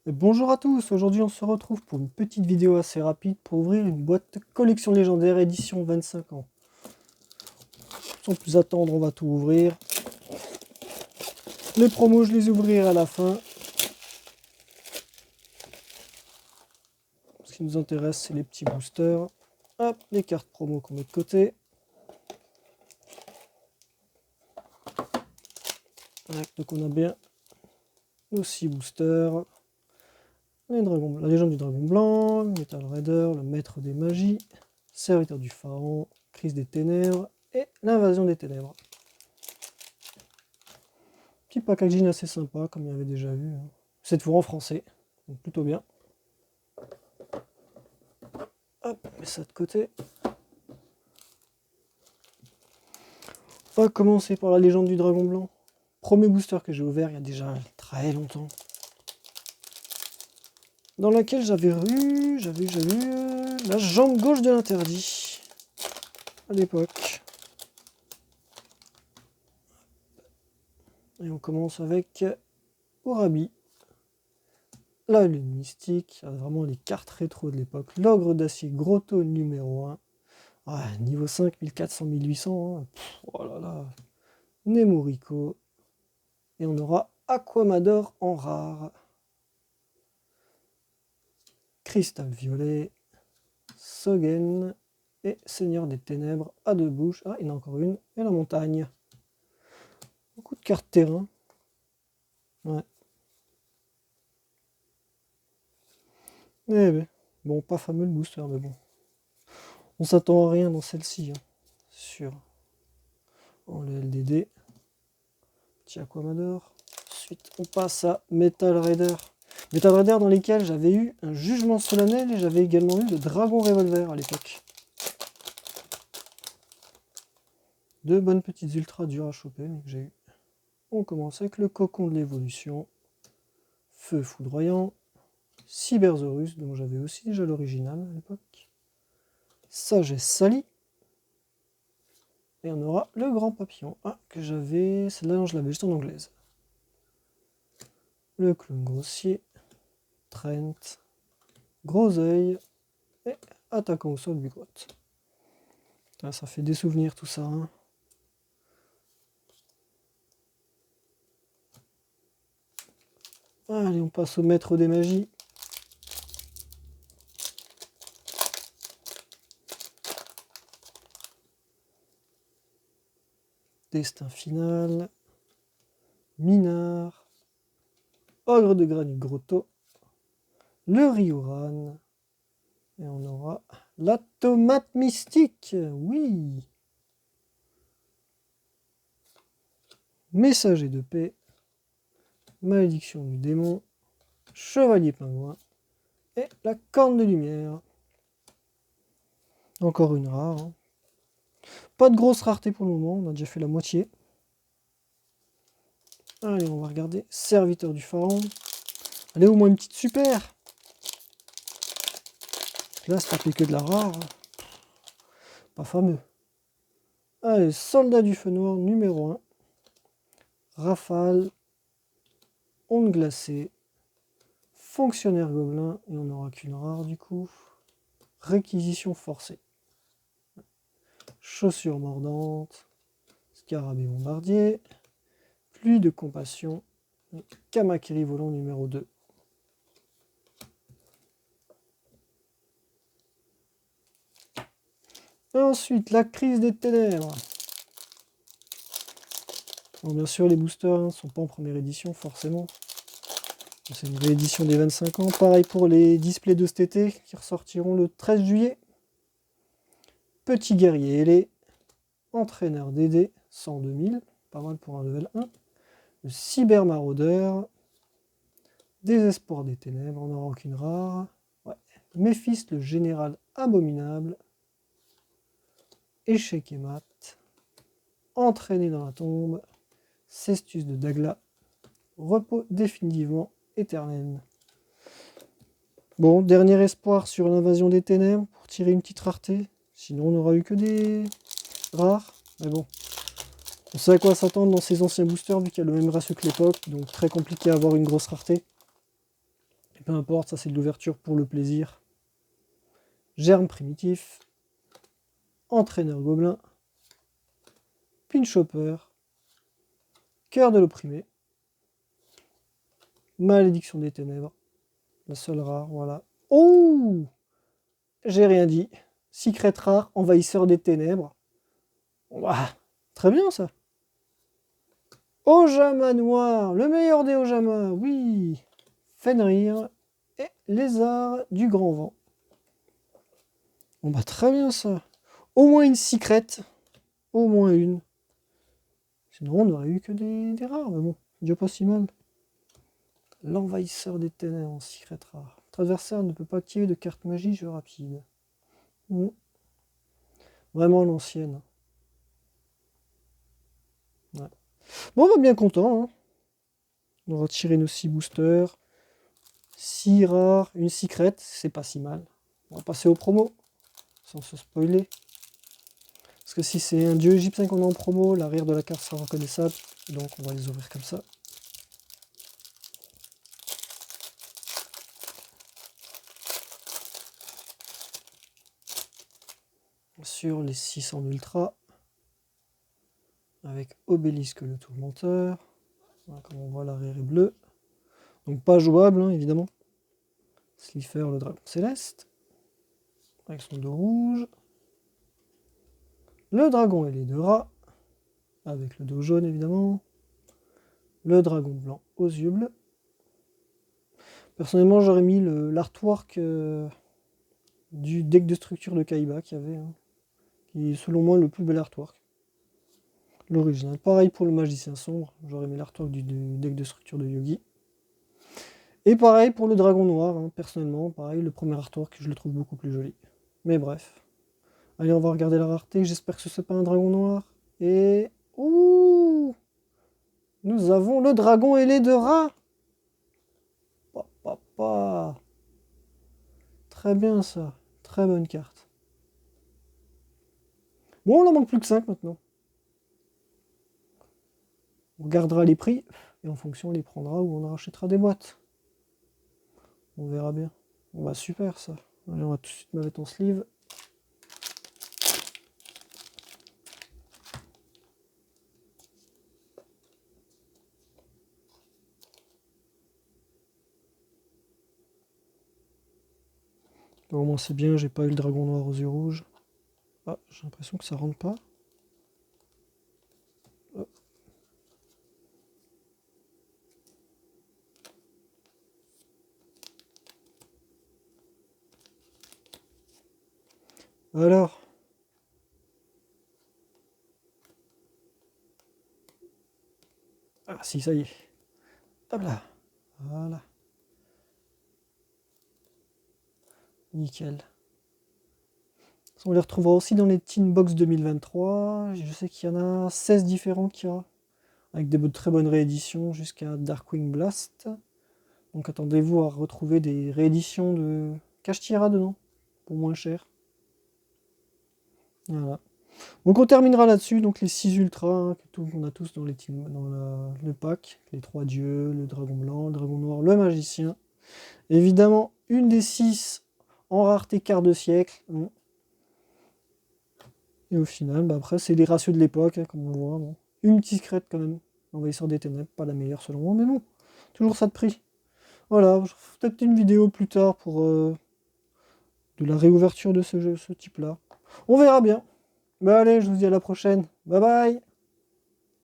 Et bonjour à tous, aujourd'hui on se retrouve pour une petite vidéo assez rapide pour ouvrir une boîte collection légendaire édition 25 ans. Sans plus attendre, on va tout ouvrir. Les promos, je les ouvrirai à la fin. Ce qui nous intéresse, c'est les petits boosters. Hop, les cartes promo qu'on met de côté. Donc on a bien nos 6 boosters. La légende du dragon blanc, Metal Raider, le maître des magies, serviteur du pharaon, crise des ténèbres et l'invasion des ténèbres. Petit packaging assez sympa, comme il y avait déjà vu. Cette fois en français, donc plutôt bien. Hop, on met ça de côté. On va commencer par la légende du dragon blanc. Premier booster que j'ai ouvert il y a déjà très longtemps. Dans laquelle j'avais eu la jambe gauche de l'interdit. À l'époque. Et on commence avec Orabi. La lune mystique, vraiment les cartes rétro de l'époque. L'ogre d'acier Grotto numéro 1. Ouais, niveau 5, 1400, 1800. Hein. Oh là là. Nemurico. Et on aura Aquamador en rare. Cristal violet. Sogen. Et Seigneur des ténèbres à 2 bouches. Ah, il y en a encore une. Et la montagne. Beaucoup de cartes terrain. Ouais. Eh ben, bon, pas fameux le booster, mais bon. On s'attend à rien dans celle-ci. Hein. Sûr. En le LDD. Petit Aquamador. Ensuite, on passe à Metal Raider. Metal Raider dans lesquels j'avais eu un jugement solennel et j'avais également eu le Dragon Revolver à l'époque. Deux bonnes petites ultras dures à choper, mais que j'ai eu. On commence avec le Cocon de l'évolution. Feu foudroyant. Cybersaurus, dont j'avais aussi déjà l'original à l'époque. Sagesse Sally. Et on aura le Grand Papillon. Ah, que j'avais... Celle-là, non, je l'avais juste en anglaise. Le Clown Grossier. Trent. Gros œil. Et attaquant au sol Bugrotte. Ça fait des souvenirs tout ça. Hein. Allez, on passe au maître des magies. Destin final. Minard. Ogre de granit Grotto. Le Rioran. Et on aura la tomate mystique. Oui. Messager de paix. Malédiction du démon. Chevalier pingouin. Et la corne de lumière. Encore une rare. Hein. Pas de grosse rareté pour le moment, on a déjà fait la moitié. Allez, on va regarder. Serviteur du pharaon. Allez, au moins une petite super. Là, c'est pas que de la rare. Hein. Pas fameux. Allez, soldat du feu noir numéro 1. Rafale. Onde glacée. Fonctionnaire gobelin. Et on n'aura qu'une rare du coup. Réquisition forcée. Chaussures mordantes. Scarabée bombardier. Pluie de compassion. Kamakiri volant numéro 2. Ensuite, la crise des ténèbres. Alors, bien sûr, les boosters ne sont pas en première édition, forcément. C'est une réédition des 25 ans. Pareil pour les displays de cet été qui ressortiront le 13 juillet. Petit guerrier ailé. Entraîneur DD, 102 000. Pas mal pour un level 1. Le cyber maraudeur. Désespoir des ténèbres, on n'aura aucune rare. Ouais. Méphistes, le général abominable. Échec et mat. Entraîné dans la tombe. Cestus de Dagla. Repos définitivement éternel. Bon, dernier espoir sur l'invasion des ténèbres pour tirer une petite rareté. Sinon, on n'aura eu que des rares. Mais bon, on sait à quoi s'attendre dans ces anciens boosters vu qu'il y a le même ratio que l'époque. Donc très compliqué à avoir une grosse rareté. peu importe, ça c'est de l'ouverture pour le plaisir. Germe primitif. Entraîneur gobelin. Pinchhopper. Cœur de l'opprimé. Malédiction des ténèbres. La seule rare, voilà. Oh! J'ai rien dit. Secret rare, envahisseur des ténèbres. Ouah, très bien ça. Ojama noir, le meilleur des Ojama, oui. Fenrir et lézard du grand vent. Bon bah très bien ça. Au moins une secret. Au moins une. Sinon on n'aurait eu que des rares, mais bon, déjà pas si mal. L'envahisseur des ténèbres en secret rare. Votre adversaire ne peut pas activer de carte magie jeu rapide. Vraiment l'ancienne. Ouais. Bon, on va bien content. Hein. On va retirer nos 6 boosters. 6 rares, une secret, c'est pas si mal. On va passer aux promos, sans se spoiler. Parce que si c'est un dieu égyptien qu'on a en promo, l'arrière de la carte sera reconnaissable. Donc on va les ouvrir comme ça. Sur les 600 ultra. Avec Obélisque le tourmenteur. Voilà, comme on voit, l'arrière est bleu. Donc pas jouable, hein, évidemment. Slifer le dragon céleste. Avec son dos rouge. Le dragon et les 2 rats. Avec le dos jaune, évidemment. Le dragon blanc aux yeux bleus. Personnellement, j'aurais mis l'artwork du deck de structure de Kaiba qu'il y avait. Hein, qui est selon moi le plus bel artwork. L'original. Pareil pour le magicien sombre. J'aurais mis l'artwork du deck de structure de Yogi. Et pareil pour le dragon noir. Hein, personnellement, pareil, le premier artwork, je le trouve beaucoup plus joli. Mais bref. Allez, on va regarder la rareté. J'espère que ce n'est pas un dragon noir. Et... ouh, nous avons le dragon ailé de rat. Papa. Très bien ça. Très bonne carte. Bon, on en manque plus que 5 maintenant. On regardera les prix. Et en fonction, on les prendra ou on rachètera des boîtes. On verra bien. Bon bah super ça. Allez, on va tout de suite me mettre en sleeve. Au moins c'est bien, j'ai pas eu le dragon noir aux yeux rouges. Ah, j'ai l'impression que ça rentre pas. Oh. Alors. Ah si, ça y est. Hop là. Voilà. Nickel. On les retrouvera aussi dans les Teen Box 2023. Je sais qu'il y en a 16 différents qu'il y a. Avec des très bonnes rééditions jusqu'à Darkwing Blast. Donc attendez-vous à retrouver des rééditions de Kashtira dedans. Pour moins cher. Voilà. Donc on terminera là-dessus. Donc les 6 ultras hein, qu'on a tous dans, le pack. Les 3 dieux, le dragon blanc, le dragon noir, le magicien. Évidemment, une des 6 en rareté quart de siècle. Bon. Et au final, bah après, c'est les ratios de l'époque, hein, comme on voit. Bon. Une petite crête quand même. Envahisseur des ténèbres, pas la meilleure selon moi, mais bon, toujours ça de prix. Voilà, je ferai peut-être une vidéo plus tard pour de la réouverture de ce type-là. On verra bien. Bah allez, je vous dis à la prochaine. Bye bye.